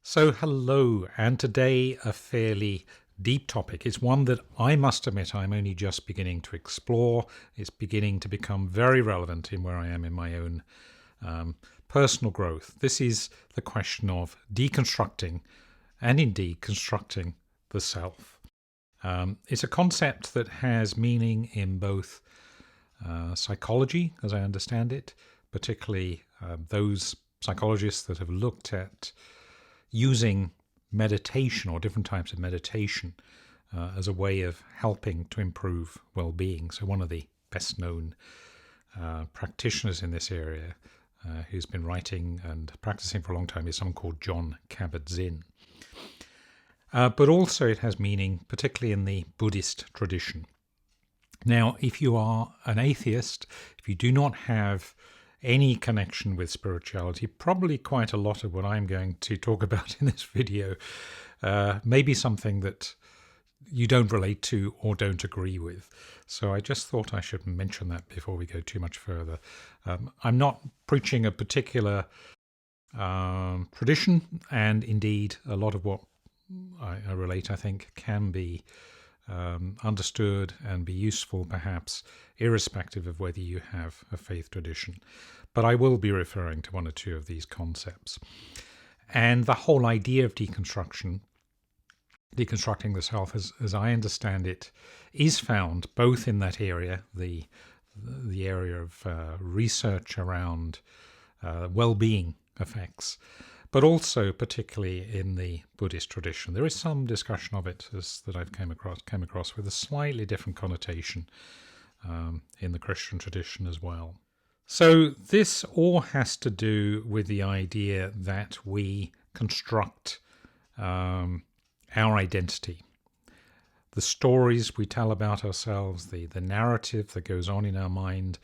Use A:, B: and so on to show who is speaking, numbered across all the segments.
A: So hello, and today a fairly deep topic. It's one that I must admit I'm only just beginning to explore. It's beginning to become very relevant in where I am in my own personal growth. This is the question of deconstructing and indeed constructing the self. It's a concept that has meaning in both psychology, as I understand it, particularly those psychologists that have looked at using meditation or different types of meditation as a way of helping to improve well-being. So one of the best known practitioners in this area who's been writing and practicing for a long time is someone called Jon Kabat-Zinn. But also it has meaning particularly in the Buddhist tradition. Now, if you are an atheist, if you do not have any connection with spirituality, probably quite a lot of what I'm going to talk about in this video may be something that you don't relate to or don't agree with. So I just thought I should mention that before we go too much further. I'm not preaching a particular tradition, and indeed a lot of what I relate, I think, can be understood and be useful perhaps irrespective of whether you have a faith tradition. But I will be referring to one or two of these concepts. And the whole idea of deconstruction, deconstructing the self, as I understand it, is found both in that area, the area of research around well-being effects, but also particularly in the Buddhist tradition. There is some discussion of it that I've came across with a slightly different connotation in the Christian tradition as well. So this all has to do with the idea that we construct our identity. The stories we tell about ourselves, the narrative that goes on in our mind,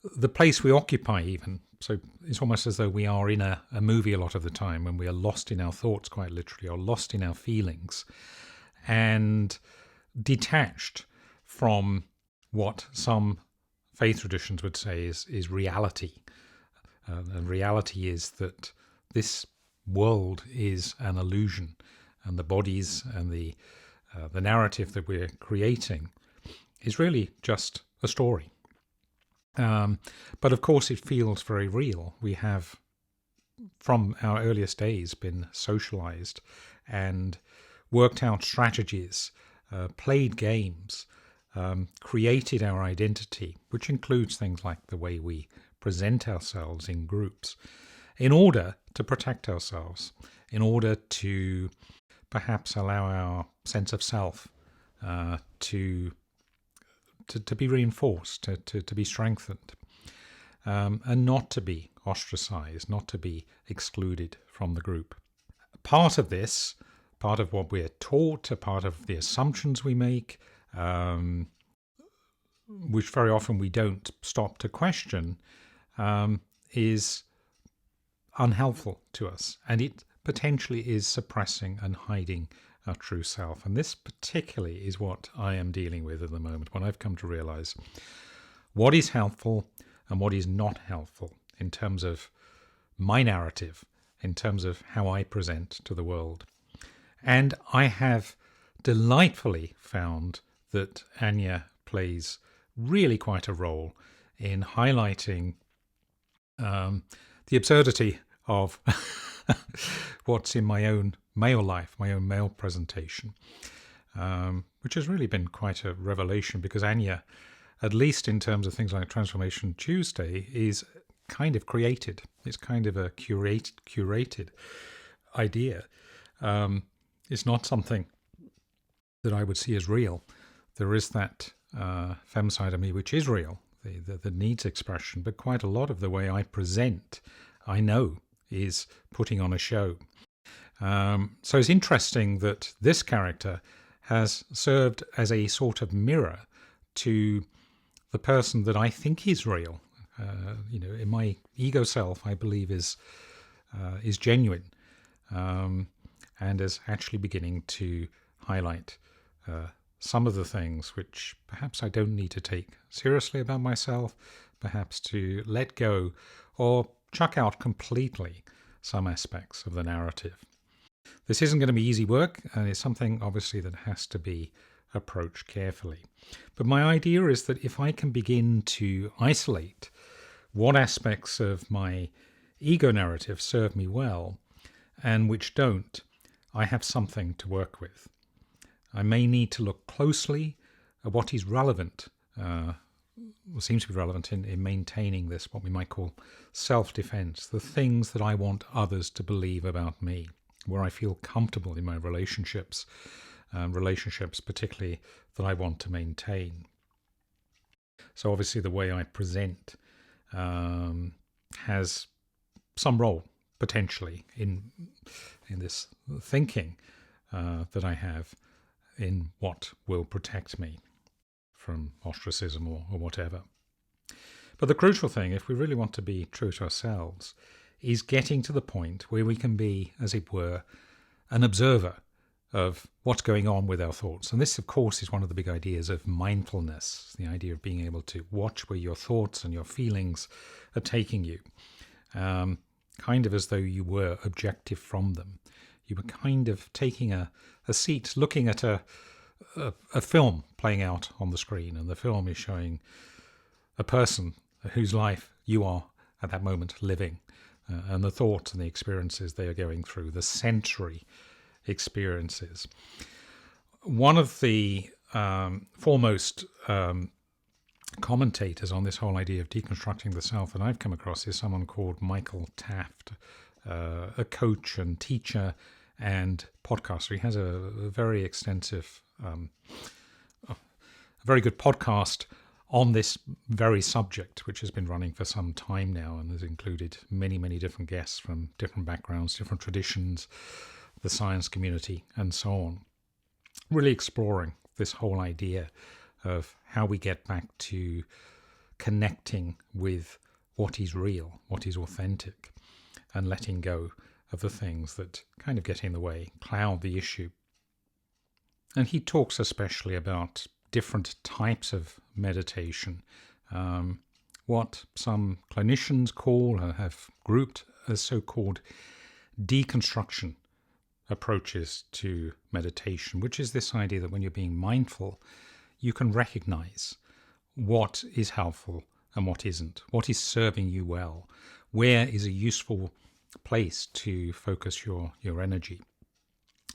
A: the place we occupy even. So it's almost as though we are in a movie a lot of the time when we are lost in our thoughts, quite literally, or lost in our feelings and detached from what some faith traditions would say is reality. And reality is that this world is an illusion, and the bodies and the narrative that we're creating is really just a story. But of course it feels very real. We have, from our earliest days, been socialized and worked out strategies, played games, created our identity, which includes things like the way we present ourselves in groups, in order to protect ourselves, in order to perhaps allow our sense of self to be reinforced, to be strengthened, and not to be ostracized, not to be excluded from the group. Part of this, part of what we're taught, a part of the assumptions we make, which very often we don't stop to question, is unhelpful to us, and it potentially is suppressing and hiding our true self. And this particularly is what I am dealing with at the moment, when I've come to realize what is helpful and what is not helpful in terms of my narrative, in terms of how I present to the world. And I have delightfully found that Anja plays really quite a role in highlighting the absurdity of what's in my own male life, my own male presentation, which has really been quite a revelation, because Anja, at least in terms of things like Transformation Tuesday, is kind of created. It's kind of a curated idea. It's not something that I would see as real. There is that femme side of me which is real, that needs expression, but quite a lot of the way I present, I know, is putting on a show. So it's interesting that this character has served as a sort of mirror to the person that I think is real. In my ego self, I believe is genuine, and is actually beginning to highlight some of the things which perhaps I don't need to take seriously about myself, perhaps to let go or chuck out completely some aspects of the narrative. This isn't going to be easy work, and it's something obviously that has to be approached carefully. But my idea is that if I can begin to isolate what aspects of my ego narrative serve me well and which don't, I have something to work with. I may need to look closely at what is relevant, or seems to be relevant in maintaining this, what we might call self-defense, the things that I want others to believe about me, where I feel comfortable in my relationships, relationships particularly that I want to maintain. So obviously the way I present has some role potentially in this thinking that I have in what will protect me from ostracism or whatever. But the crucial thing, if we really want to be true to ourselves, is getting to the point where we can be, as it were, an observer of what's going on with our thoughts. And this, of course, is one of the big ideas of mindfulness, the idea of being able to watch where your thoughts and your feelings are taking you, kind of as though you were objective from them. You were kind of taking a seat, looking at a film playing out on the screen, and the film is showing a person whose life you are at that moment living, and the thoughts and the experiences they are going through, the sensory experiences. One of the foremost commentators on this whole idea of deconstructing the self that I've come across is someone called Michael Taft, a coach and teacher and podcaster. He has a very extensive, a very good podcast on this very subject, which has been running for some time now and has included many, many different guests from different backgrounds, different traditions, the science community, and so on. Really exploring this whole idea of how we get back to connecting with what is real, what is authentic, and letting go of the things that kind of get in the way, cloud the issue. And he talks especially about different types of meditation, what some clinicians call or have grouped as so-called deconstruction approaches to meditation, which is this idea that when you're being mindful, you can recognize what is helpful and what isn't, what is serving you well, where is a useful place to focus your energy.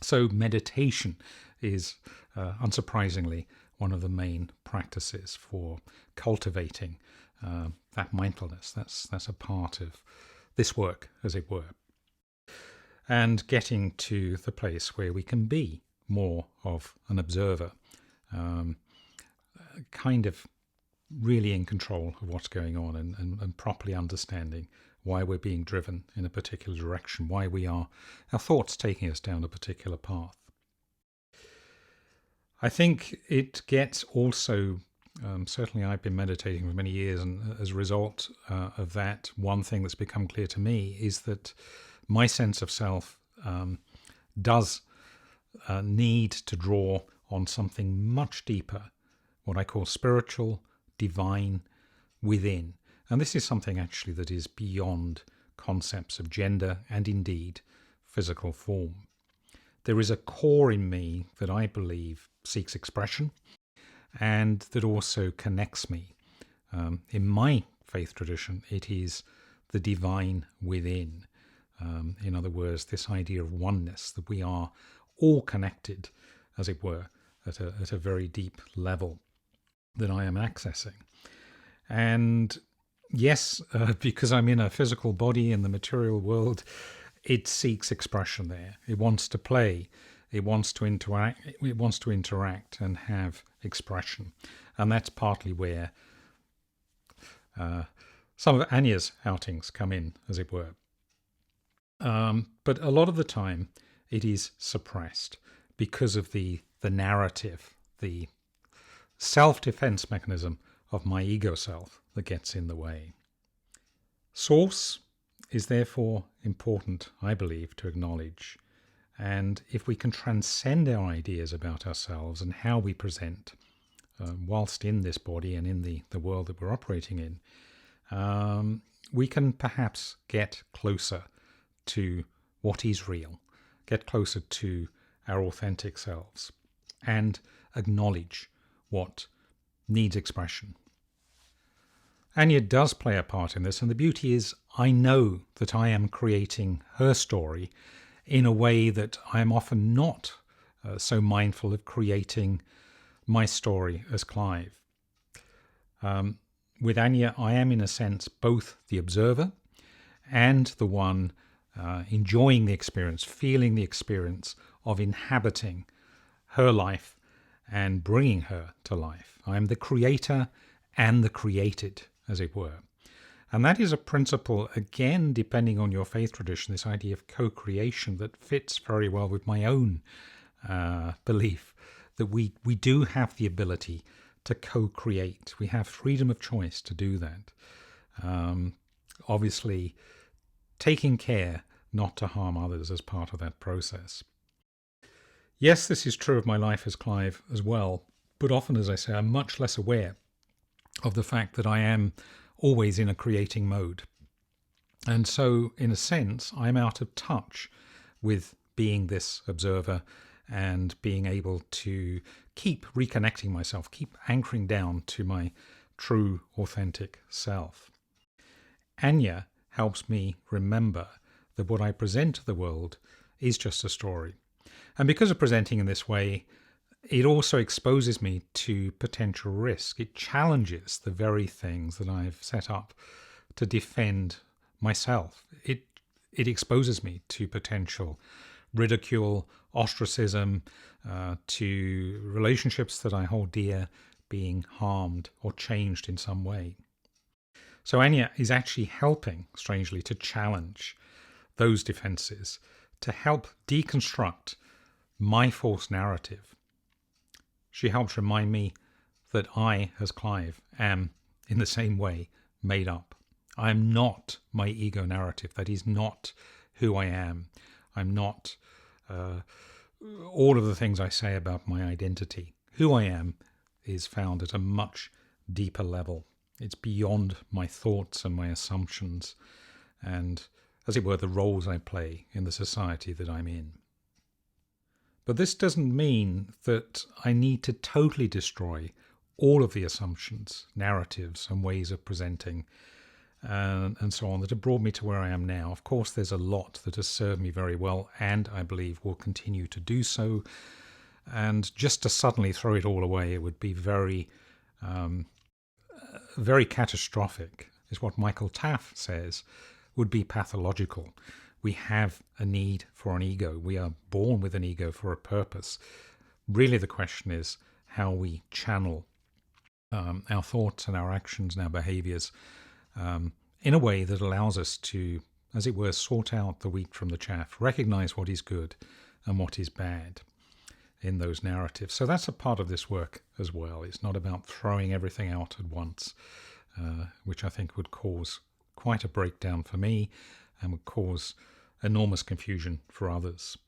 A: So meditation is, unsurprisingly, one of the main practices for cultivating that mindfulness. That's a part of this work, as it were. And getting to the place where we can be more of an observer, kind of really in control of what's going on and properly understanding why we're being driven in a particular direction, why our thoughts taking us down a particular path. I think it gets also, certainly I've been meditating for many years, and as a result of that, one thing that's become clear to me is that my sense of self does need to draw on something much deeper, what I call spiritual, divine, within. And this is something actually that is beyond concepts of gender and indeed physical form. There is a core in me that I believe seeks expression and that also connects me. In my faith tradition, it is the divine within. In other words, this idea of oneness, that we are all connected, as it were, at a very deep level that I am accessing. And yes, because I'm in a physical body in the material world, it seeks expression there. It wants to play. It wants to interact. It wants to interact and have expression. And that's partly where some of Anja's outings come in, as it were. But a lot of the time, it is suppressed because of the narrative, the self-defense mechanism of my ego self that gets in the way. Source is therefore important, I believe, to acknowledge. And if we can transcend our ideas about ourselves and how we present, whilst in this body and in the world that we're operating in, we can perhaps get closer to what is real get closer to our authentic selves and acknowledge what needs expression. Anja does play a part in this, and the beauty is I know that I am creating her story in a way that I am often not so mindful of creating my story as Clive. With Anja, I am in a sense both the observer and the one enjoying the experience, feeling the experience of inhabiting her life and bringing her to life. I am the creator and the created, as it were. And that is a principle, again, depending on your faith tradition, this idea of co-creation that fits very well with my own belief that we do have the ability to co-create. We have freedom of choice to do that. Obviously, taking care not to harm others as part of that process. Yes, this is true of my life as Clive as well, but often, as I say, I'm much less aware of the fact that I am always in a creating mode. And so, in a sense, I'm out of touch with being this observer and being able to keep reconnecting myself, keep anchoring down to my true, authentic self. Anja helps me remember that what I present to the world is just a story. And because of presenting in this way, it also exposes me to potential risk. It challenges the very things that I've set up to defend myself. It exposes me to potential ridicule, ostracism, to relationships that I hold dear being harmed or changed in some way. So Anja is actually helping, strangely, to challenge those defenses, to help deconstruct my false narrative. She helps remind me that I, as Clive, am, in the same way, made up. I am not my ego narrative. That is not who I am. I'm not all of the things I say about my identity. Who I am is found at a much deeper level. It's beyond my thoughts and my assumptions and, as it were, the roles I play in the society that I'm in. But this doesn't mean that I need to totally destroy all of the assumptions, narratives, and ways of presenting and so on that have brought me to where I am now. Of course, there's a lot that has served me very well and I believe will continue to do so. And just to suddenly throw it all away, it would be very catastrophic, is what Michael Taft says, would be pathological. We have a need for an ego. We are born with an ego for a purpose. Really, the question is how we channel our thoughts and our actions and our behaviors in a way that allows us to, as it were, sort out the wheat from the chaff, recognize what is good and what is bad in those narratives. So that's a part of this work as well. It's not about throwing everything out at once, which I think would cause quite a breakdown for me and would cause enormous confusion for others.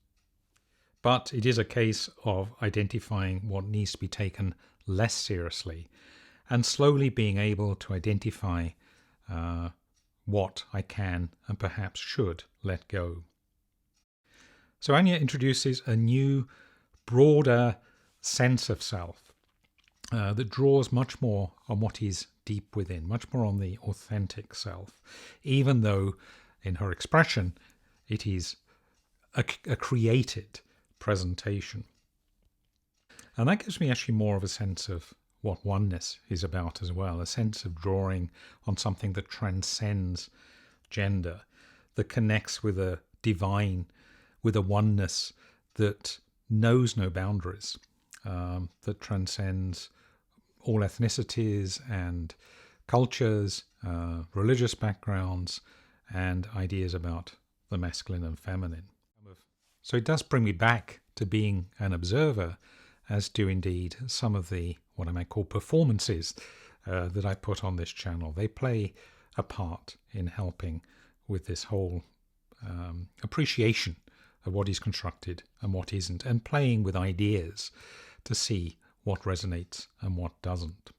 A: But it is a case of identifying what needs to be taken less seriously and slowly being able to identify what I can and perhaps should let go. So Anja introduces a new, broader sense of self that draws much more on what is deep within, much more on the authentic self, even though in her expression it is a created presentation. And that gives me actually more of a sense of what oneness is about as well, a sense of drawing on something that transcends gender, that connects with a divine, with a oneness that knows no boundaries, that transcends all ethnicities and cultures, religious backgrounds, and ideas about the masculine and feminine. So it does bring me back to being an observer, as do indeed some of the, what I might call performances that I put on this channel. They play a part in helping with this whole appreciation of what is constructed and what isn't, and playing with ideas to see what resonates and what doesn't.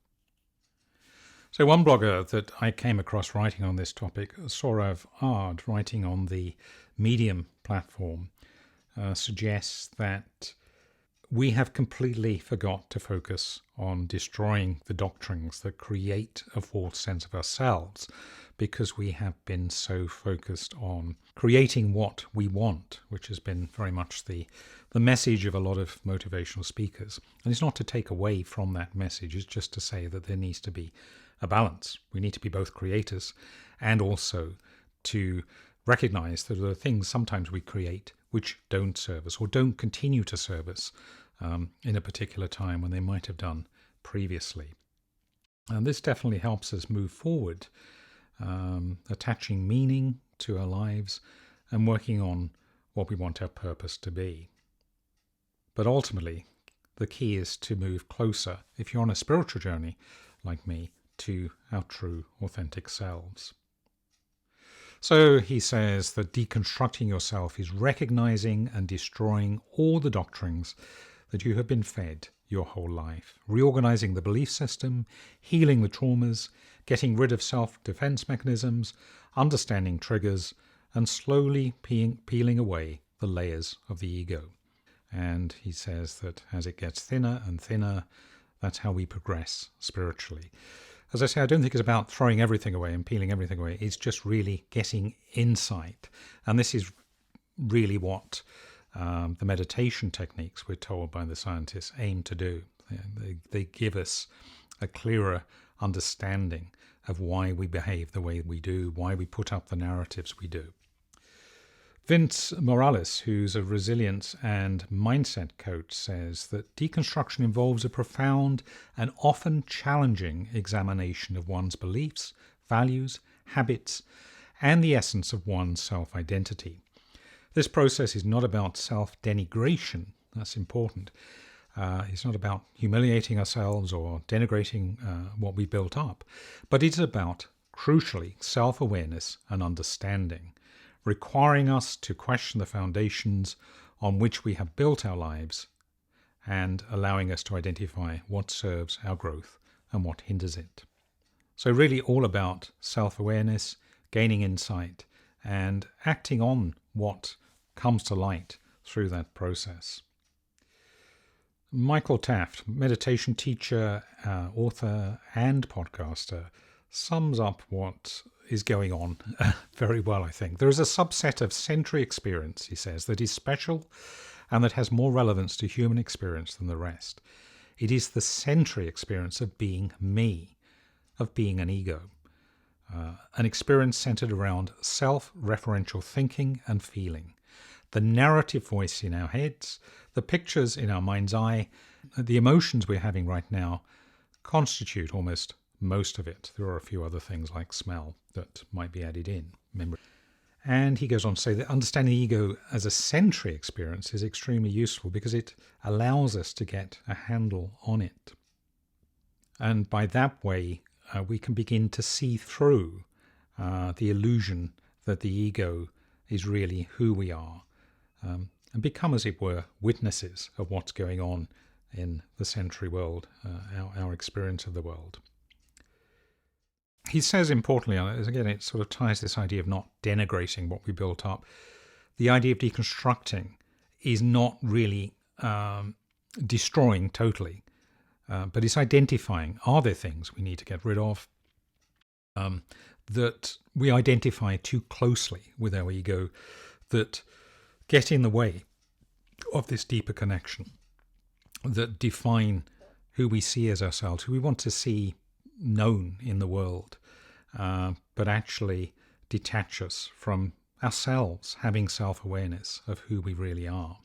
A: So one blogger that I came across writing on this topic, Sor of Ard, writing on the Medium platform, suggests that we have completely forgot to focus on destroying the doctrines that create a false sense of ourselves, because we have been so focused on creating what we want, which has been very much the message of a lot of motivational speakers. And it's not to take away from that message, it's just to say that there needs to be a balance. We need to be both creators and also to recognize that there are things sometimes we create which don't serve us or don't continue to serve us in a particular time when they might have done previously. And this definitely helps us move forward, attaching meaning to our lives and working on what we want our purpose to be. But ultimately, the key is to move closer, if you're on a spiritual journey like me, to our true, authentic selves. So he says that deconstructing yourself is recognizing and destroying all the doctrines that you have been fed your whole life, reorganizing the belief system, healing the traumas, getting rid of self-defense mechanisms, understanding triggers, and slowly peeling away the layers of the ego. And he says that as it gets thinner and thinner, that's how we progress spiritually. As I say, I don't think it's about throwing everything away and peeling everything away. It's just really getting insight. And this is really what the meditation techniques, we're told by the scientists, aim to do. They give us a clearer understanding of why we behave the way we do, why we put up the narratives we do. Vince Morales, who's a resilience and mindset coach, says that deconstruction involves a profound and often challenging examination of one's beliefs, values, habits, and the essence of one's self-identity. This process is not about self-denigration, that's important. It's not about humiliating ourselves or denigrating what we built up, but it's about, crucially, self-awareness and understanding, requiring us to question the foundations on which we have built our lives and allowing us to identify what serves our growth and what hinders it. So really all about self-awareness, gaining insight, and acting on what comes to light through that process. Michael Taft, meditation teacher, author, and podcaster, sums up what is going on very well, I think. There is a subset of sensory experience, he says, that is special and that has more relevance to human experience than the rest. It is the sensory experience of being me, of being an ego, an experience centered around self-referential thinking and feeling, the narrative voice in our heads, the pictures in our mind's eye, the emotions we're having right now constitute almost most of it. There are a few other things like smell that might be added in. Memory. And he goes on to say that understanding the ego as a sensory experience is extremely useful because it allows us to get a handle on it. And by that way, we can begin to see through the illusion that the ego is really who we are, and become, as it were, witnesses of what's going on in the sensory world, our experience of the world. He says importantly, again, it sort of ties this idea of not denigrating what we built up. The idea of deconstructing is not really destroying totally, but it's identifying, are there things we need to get rid of that we identify too closely with our ego that get in the way of this deeper connection, that define who we see as ourselves, who we want to see known in the world, but actually detach us from ourselves having self-awareness of who we really are.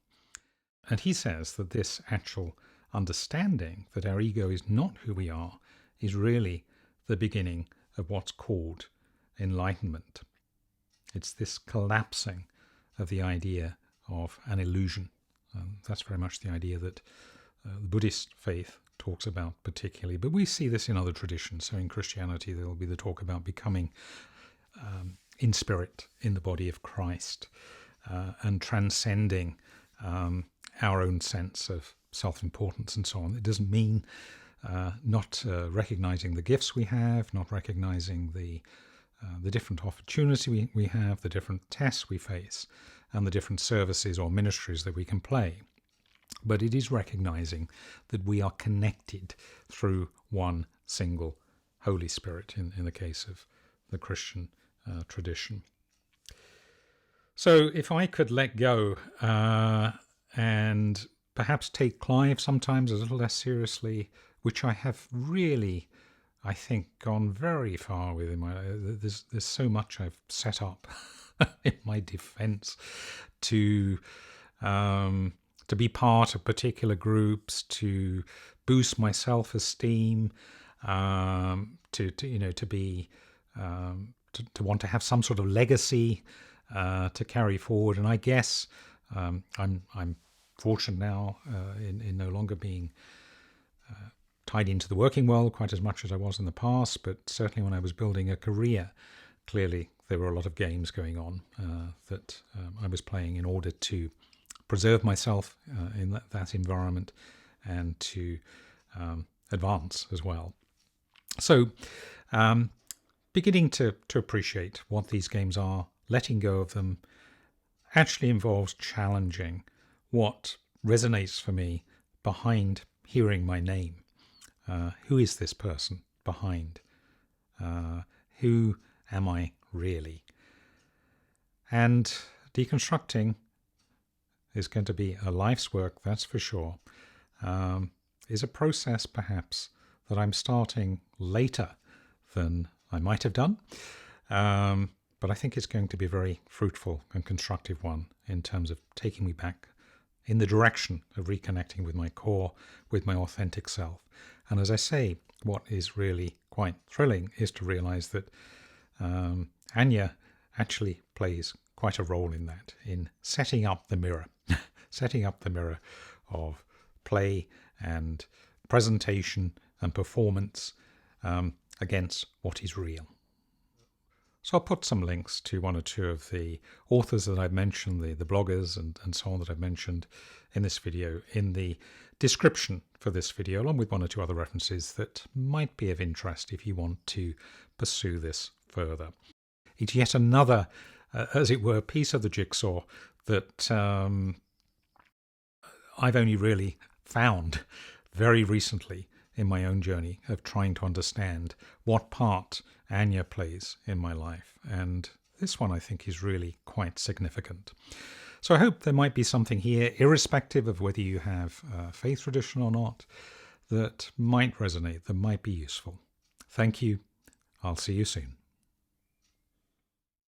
A: And he says that this actual understanding that our ego is not who we are is really the beginning of what's called enlightenment. It's this collapsing of the idea of an illusion. That's very much the idea that the Buddhist faith talks about particularly, but we see this in other traditions. So in Christianity, there will be the talk about becoming in spirit in the body of Christ and transcending our own sense of self-importance and so on. It doesn't mean not recognizing the gifts we have, not recognizing the different opportunities we have, the different tests we face, and the different services or ministries that we can play. But it is recognizing that we are connected through one single Holy Spirit in the case of the Christian tradition. So if I could let go and perhaps take Clive sometimes a little less seriously, which I have really, I think, gone very far with in my life. There's so much I've set up in my defense to be part of particular groups, to boost my self-esteem, to want to have some sort of legacy to carry forward. And I guess I'm fortunate now in no longer being tied into the working world quite as much as I was in the past, but certainly when I was building a career, clearly there were a lot of games going on that I was playing in order to preserve myself in that environment and to advance as well. So beginning to appreciate what these games are, letting go of them, actually involves challenging what resonates for me behind hearing my name. Who is this person behind? Who am I really? And deconstructing is going to be a life's work, that's for sure. Is a process perhaps that I'm starting later than I might have done. But I think it's going to be a very fruitful and constructive one in terms of taking me back in the direction of reconnecting with my core, with my authentic self. And as I say, what is really quite thrilling is to realize that Anja actually plays quite a role in that, in setting up the mirror, setting up the mirror of play and presentation and performance against what is real. So I'll put some links to one or two of the authors that I've mentioned, the bloggers and so on that I've mentioned in this video, in the description for this video, along with one or two other references that might be of interest if you want to pursue this further. It's yet another, as it were, piece of the jigsaw that I've only really found very recently in my own journey of trying to understand what part Anja plays in my life. And this one I think is really quite significant. So I hope there might be something here, irrespective of whether you have a faith tradition or not, that might resonate, that might be useful. Thank you. I'll see you soon.